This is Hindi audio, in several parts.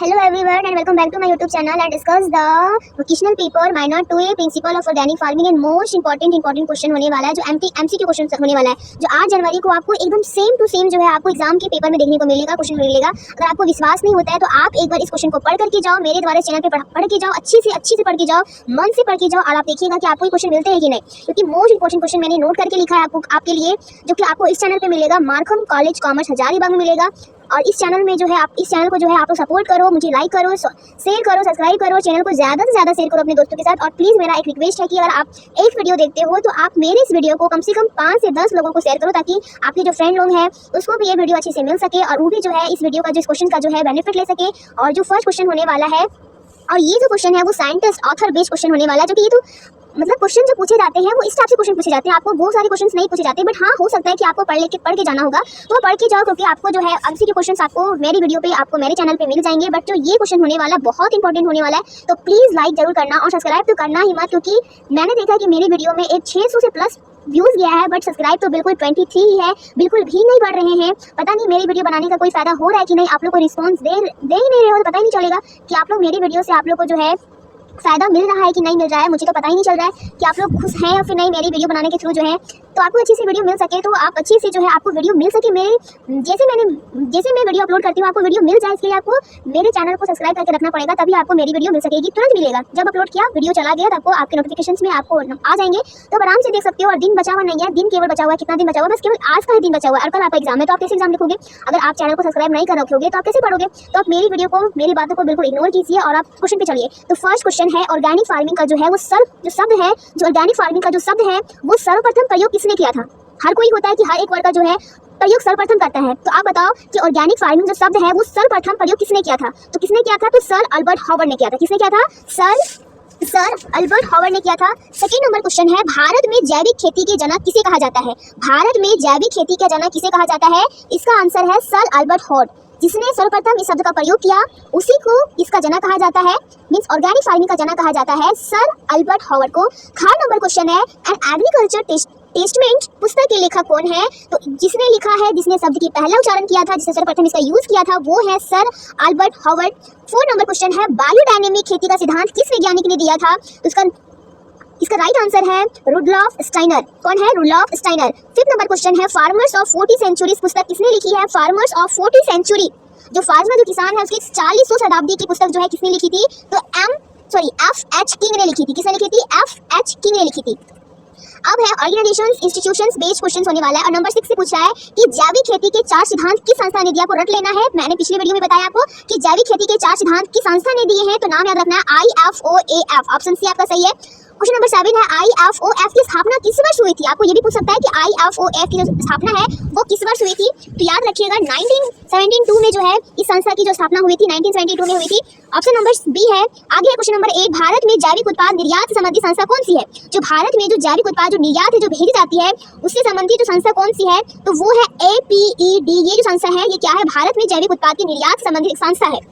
Hello everyone and welcome back to my YouTube channel and discuss the vocational paper minor 2A principle of organic farming and most important question होने वाला है जो MCQ क्वेश्चन होने वाला है जो 8 जनवरी को आपको एकदम सेम टू सेम जो है आपको एग्जाम के पेपर में देखने को मिलेगा, क्वेश्चन मिलेगा। अगर आपको विश्वास नहीं होता है तो आप एक बार इस क्वेश्चन को पढ़ करके जाओ, मेरे द्वारा चैनल पे पढ़ के जाओ, अच्छे से पढ़ के जाओ, मन से पढ़ के जाओ और आप देखिएगा कि आपको ये क्वेश्चन मिलते हैं कि नहीं, क्योंकि मोस्ट इंपॉर्टेंट क्वेश्चन मैंने नोट करके लिखा है आपके लिए, जो कि आपको इस चैनल पे मिलेगा। मार्कम कॉलेज कॉमर्स हजारीबाग में मिलेगा। और इस चैनल में जो है आप इस चैनल को जो है आप लोग सपोर्ट करो, मुझे लाइक करो, शेयर करो, सब्सक्राइब करो, चैनल को ज़्यादा से ज़्यादा शेयर करो अपने दोस्तों के साथ। और प्लीज़ मेरा एक रिक्वेस्ट है कि अगर आप एक वीडियो देखते हो तो आप मेरे इस वीडियो को कम से कम 5 से 10 लोगों को शेयर करो, ताकि आपके जो फ्रेंड लोग हैं उसको भी ये वीडियो अच्छे से मिल सके और वो भी जो है इस वीडियो का जो इस क्वेश्चन का जो है बेनिफिट ले सके। और जो फर्स्ट क्वेश्चन होने वाला है, और ये जो क्वेश्चन है वो साइंटिस्ट ऑथर बेस्ड क्वेश्चन होने वाला है, जो कि ये तो मतलब क्वेश्चन जो पूछे जाते हैं वो इस टाइप से क्वेश्चन पूछे जाते हैं। आपको बहुत सारे क्वेश्चंस नहीं पूछे जाते, बट हाँ हो सकता है कि आपको पढ़ के जाना होगा, तो पढ़ के जाओ, क्योंकि आपको जो है एमसीक्यू क्वेश्चंस आपको मेरी वीडियो पे, आपको मेरे चैनल पे मिल जाएंगे। बट जो ये क्वेश्चन होने वाला बहुत इंपॉर्टेंट होने वाला है, तो प्लीज़ लाइक जरूर करना और सब्सक्राइब तो करना ही मत, क्योंकि मैंने देखा कि मेरी वीडियो में एक 600 से प्लस व्यूज़ गया है, बट सब्सक्राइब तो बिल्कुल 23 ही है, बिल्कुल भी नहीं बढ़ रहे हैं। पता नहीं मेरी वीडियो बनाने का कोई फायदा हो रहा है कि नहीं, आप लोग को रिस्पॉन्स दे ही नहीं रहे हो, तो पता ही नहीं चलेगा कि आप लोग मेरी वीडियो से आप लोग को जो है फ़ायदा मिल रहा है कि नहीं मिल रहा है। मुझे तो पता ही नहीं चल रहा है कि आप लोग खुश हैं या फिर नहीं मेरी वीडियो बनाने के थ्रू जो है। तो आपको अच्छी सी वीडियो मिल सके, तो आप अच्छे से जो है आपको वीडियो मिल सके, मेरे जैसे मैं वीडियो अपलोड करती हूँ आपको वीडियो मिल जाए, इसके लिए आपको मेरे चैनल को सब्सक्राइब करके रखना पड़ेगा, तभी आपको मेरी वीडियो मिल सकेगी। तुरंत मिलेगा, जब अपलोड किया वीडियो चला गया तो आपको आपके नोटिफिकेशन में आपको आ जाएंगे, तो आराम से देख सकते हो। और दिन बचा हुआ नहीं है, दिन केवल बचा हुआ है, कितना दिन बचा हुआ है, बस केवल आज का ही दिन बचा हुआ है, और कल आपका एग्जाम है। तो आप कैसे एग्जाम लिखोगे? अगर आप चैनल को सब्सक्राइब नहीं कर रखोगे तो आप कैसे पढ़ोगे? तो आप मेरी वीडियो को, मेरी बातों को बिल्कुल इग्नोर कीजिए और आप क्वेश्चन पे चलिए। तो फर्स्ट क्वेश्चन है, ऑर्गेनिक फार्मिंग का जो है वो शब्द है, जो ऑर्गेनिक फार्मिंग का जो शब्द है वो सर्वप्रथम प्रयोग किसने किया था? हर कोई होता है कि हर एक वर्ड का जो है प्रयोग सर्वप्रथम करता है, तो आप बताओ कि ऑर्गेनिक फार्मिंग जो शब्द है वो सर्वप्रथम प्रयोग किसने किया था? तो किसने किया था? तो सर अल्बर्ट हॉवर्ड ने किया था। किसने किया था? सर अल्बर्ट हॉवर्ड ने किया था। सेकंड नंबर क्वेश्चन है, भारत में जैविक खेती के जनक किसे कहा जाता है? भारत में जैविक खेती का जनक किसे कहा जाता है? इसका आंसर है सर अल्बर्ट हॉवर्ड। जिसने सर्वप्रथम इस शब्द का प्रयोग किया उसी को इसका जनक कहा जाता है, मींस ऑर्गेनिक फार्मिंग का जनक कहा जाता है सर अल्बर्ट हॉवर्ड को। थर्ड नंबर क्वेश्चन है, एन एग्रीकल्चर टेस्टमेंट पुस्तक के लेखक कौन है? तो जिसने लिखा है, जिसने शब्द की पहला उच्चारण किया था, जिसने सर्वप्रथम इसका यूज किया था, वो है sir Albert Howard. Fourth number question है, बायोडायनेमिक खेती का सिद्धांत किस वैज्ञानिक ने दिया था? तो इसका राइट आंसर है रुडोल्फ स्टाइनर। कौन है? Rudolf Steiner. Fifth number question है, फार्मर्स ऑफ 40th सेंचुरी पुस्तक किसने लिखी है? फार्मर्स ऑफ 40th सेंचुरी, जो फार्मर जो किसान है उसकी 40वीं शताब्दी की पुस्तक जो है किसने लिखी थी? तो F.H. किंग ने लिखी थी। किसने लिखी थी? F.H. किंग ने लिखी थी। अब है ऑर्गेनाइजेशंस इंस्टीट्यूशंस बेस्ड क्वेश्चन होने वाला है, और नंबर 6 से पूछ रहा है कि जैविक खेती के 4 सिद्धांत किस संस्था ने दिया? आपको रट लेना है, मैंने पिछले वीडियो में बताया आपको कि जैविक खेती के 4 सिद्धांत किस संस्था ने दिए हैं, तो नाम याद रखना है IFOAF। ऑप्शन सी आपका सही है। क्वेश्चन नंबर 7 है, IFOAF की स्थापना किस वर्ष हुई थी? आपको ये भी पूछ सकता है कि IFOAF की जो स्थापना है वो किस वर्ष हुई थी? तो याद रखिएगा 1972 में जो है इस संस्था की जो स्थापना हुई थी 1972 में हुई थी। ऑप्शन नंबर बी है। आगे है क्वेश्चन नंबर 8, भारत में जैविक उत्पाद निर्यात संबंधी संस्था कौन सी है? जो भारत में जो जैविक उत्पाद जो निर्यात है, जो भेजी जाती है, उससे संबंधित जो संस्था कौन सी है? तो वो है APED। ये जो संस्था है ये क्या है? भारत में जैविक उत्पाद के निर्यात संबंधित संस्था है।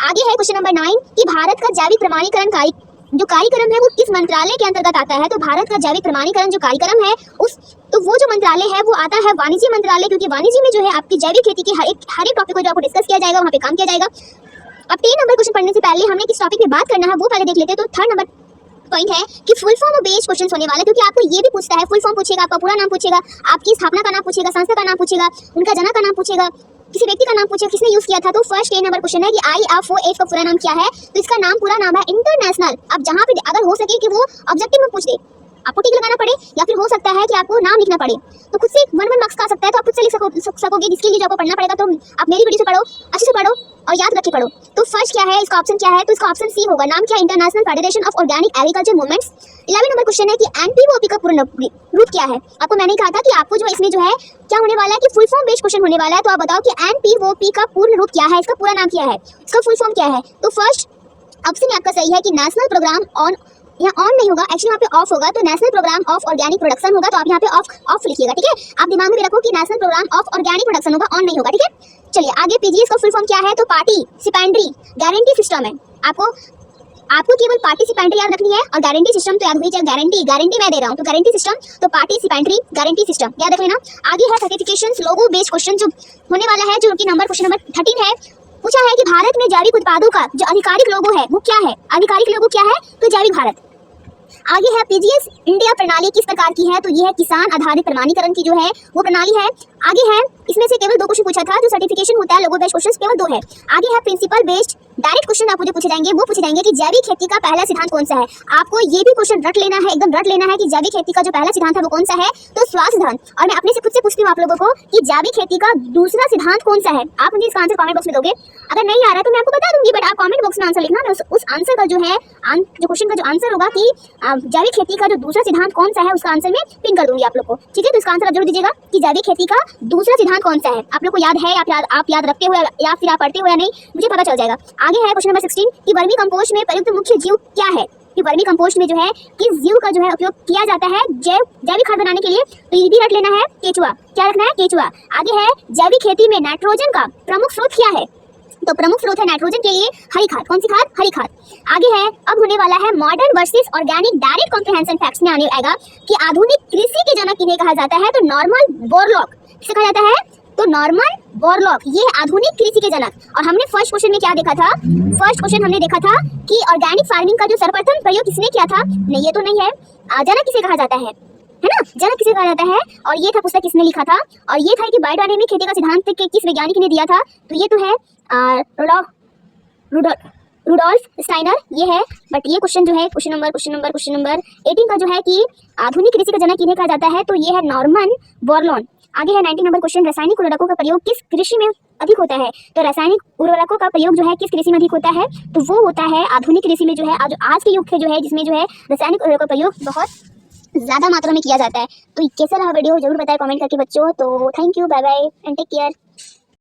आगे है क्वेश्चन नंबर 9 कि भारत का जैविक प्रमाणीकरण जो कार्यक्रम है वो किस मंत्रालय के अंतर्गत आता है? तो भारत का जैविक प्रमाणीकरण जो कार्यक्रम है तो वो जो मंत्रालय है वो आता है वाणिज्य मंत्रालय, क्योंकि वाणिज्य में जो है आपकी जैविक खेती के हर एक टॉपिक को जो आपको डिस्कस किया जाएगा, वहाँ पे काम किया जाएगा। अब 3 नंबर क्वेश्चन पढ़ने से पहले हमने किस टॉपिक पे बात करना है वो पहले देख लेते हैं। तो थर्ड नंबर पॉइंट है कि फुल फॉर्म बेस्ड क्वेश्चन होने वाला है, क्योंकि आपको ये भी पूछता है, फुल फॉर्म पूछेगा, आपका पूरा नाम पूछेगा, आपकी स्थापना का नाम पूछेगा, संस्था का नाम पूछेगा, उनका जनक का नाम पूछेगा, किसी व्यक्ति का नाम पूछेगा, किसने यूज किया था। तो फर्स्ट 10 नंबर क्वेश्चन है कि IFOAF का पूरा नाम क्या है? तो इसका पूरा नाम है इंटरनेशनल। अब जहाँ पे अगर हो सके कि वो ऑब्जेक्टिव में पूछ दे, आपको टिक लगाना पड़े, या फिर हो सकता है कि आपको नाम लिखना पड़े, तो खुद से 1 मार्क्स का सकता है, तो आप खुद से लिख सकोगे, जिसके लिए आपको पढ़ना पड़ेगा। तो आप मेरी वीडियो से पढ़ो, अच्छे से पढ़ो और याद रखे पढ़ो। तो फर्स्ट क्या है, इसका ऑप्शन क्या है? तो इसका ऑप्शन सी होगा। नाम क्या? International federation of organic agriculture movements. 11 number question है कि NPVOP का पूर्ण रूप क्या है? आपको मैंने कहा था कि आपको जो इसमें जो है क्या होने वाला है कि फुल फॉर्म बेस्ड क्वेश्चन होने वाला है, तो आप बताओ कि NPVOP का पूर्ण रूप क्या है, इसका पूरा नाम क्या है, इसका फुल फॉर्म क्या है? तो फर्स्ट ऑप्शन आपका सही है कि नेशनल प्रोग्राम ऑन, यहाँ ऑन नहीं होगा, एक्चुअली यहाँ पे ऑफ होगा, तो national programme of organic production होगा, तो आप यहाँ पे ऑफ लिखिएगा, ठीक है? आप दिमाग में भी रखो कि national programme of organic production होगा, ऑन नहीं होगा, ठीक है? चलिए आगे PGS का फुल फॉर्म क्या है? तो पार्टिसिपेंट्री गारंटी सिस्टम है। आपको केवल पार्टिसिपेंट्री याद रखनी है, और गारंटी सिस्टम तो याद हुई, चाहे गारंटी मैं दे रहा हूँ, तो गारंटी सिस्टम, तो पार्टिसिपेंट्री गारंटी सिस्टम याद रख लेना। आगे है सर्टिफिकेशंस लोगो बेस्ड क्वेश्चन जो होने वाला है, जो कि क्वेश्चन नंबर 13 है। पूछा है कि भारत में जैविक उत्पादों का जो आधिकारिक लोगो है वो क्या है, आधिकारिक लोगो क्या है, तो जैविक भारत। आगे है पीजीएस इंडिया प्रणाली किस प्रकार की है, तो ये है किसान आधारित प्रमाणीकरण की जो है वो प्रणाली है। आगे है, इसमें से केवल 2 क्वेश्चन पूछा था, जो सर्टिफिकेशन होता है लोगो बेस्ड क्वेश्चन केवल 2 है। आगे है प्रिंसिपल बेस्ड डायरेक्ट क्वेश्चन आपको जो पूछे जाएंगे वो पूछे जाएंगे कि जैविक खेती का पहला सिद्धांत कौन सा है। आपको ये भी क्वेश्चन रट लेना है, एकदम रट लेना है कि जैविक खेती का जो पहला सिद्धांत है वो कौन सा है, तो स्वास्थ्य सिद्धांत। और मैं अपने से खुद से पूछती हूँ आप लोगों को कि जैविक खेती का दूसरा सिद्धांत कौन सा है। आप मुझे इसका आंसर कमेंट बॉक्स में दोगे, अगर नहीं आ रहा है तो मैं आपको बता दूंगी, बट आप कमेंट बॉक्स में आंसर लिखना। मैं उस आंसर का जो है जो क्वेश्चन का जो आंसर होगा कि जैविक खेती का जो दूसरा सिद्धांत कौन सा है उसका आंसर में पिन कर दूंगी आप लोग को, ठीक है। तो इसका आंसर आप जरूर दीजिएगा कि जैविक खेती का दूसरा सिद्धांत कौन सा है। आप लोग को याद है या आप याद रखते हो या फिर आप पढ़ते हो या नहीं, मुझे पता चल जाएगा। आगे है क्वेश्चन नंबर 16 कि वर्मी कंपोस्ट में प्रयुक्त मुख्य जीव क्या है, कि वर्मी कंपोस्ट में जो है किस जीव का जो है उपयोग किया जाता है जैविक खाद बनाने के लिए, तो ये भी रट लेना है केचुआ। क्या रखना है, केचुआ। आगे है जैविक खेती में नाइट्रोजन का प्रमुख स्रोत क्या है, तो प्रमुख स्रोत है नाइट्रोजन के लिए हरी खाद। कौन सी खाद, हरी खाद। आगे है, अब होने वाला है modern versus organic direct comprehension facts में आने आएगा कि आधुनिक कृषि के जनक किन्हें कहा जाता है, तो नॉर्मन बोरलॉग किसे कहा जाता है, तो नॉर्मन बोरलॉग ये आधुनिक कृषि के जनक। और हमने फर्स्ट क्वेश्चन में क्या देखा था, फर्स्ट क्वेश्चन हमने देखा था कि ऑर्गेनिक फार्मिंग का जो सर्वप्रथम प्रयोग किसने किया था, नहीं ये तो नहीं है, जनक किसे कहा जाता है ना, जनक किसे कहा जाता है, और ये था पुस्तक किसने लिखा था, और ये था कि बायोडायनेमिक खेती का सिद्धांत किस वैज्ञानिक ने दिया था, तो ये तो है रुडोल्फ स्टाइनर, ये है। बट ये क्वेश्चन जो है क्वेश्चन नंबर 18 का जो है कि आधुनिक कृषि का जनक किन्हें कहा जाता है, तो ये है नॉर्मन बोरलॉग। आगे है 19 नंबर क्वेश्चन, रासायनिक उर्वरकों का प्रयोग किस कृषि में अधिक होता है, तो रासायनिक उर्वरकों का प्रयोग जो है किस कृषि में अधिक होता है, तो वो होता है आधुनिक कृषि में, जो है आज के युग के जो है जिसमें जो है रासायनिक उर्वरकों का प्रयोग बहुत ज्यादा मात्रा में किया जाता है। तो कैसा रहा वीडियो जरूर बताएं कमेंट करके बच्चों। तो thank you, bye bye and take care.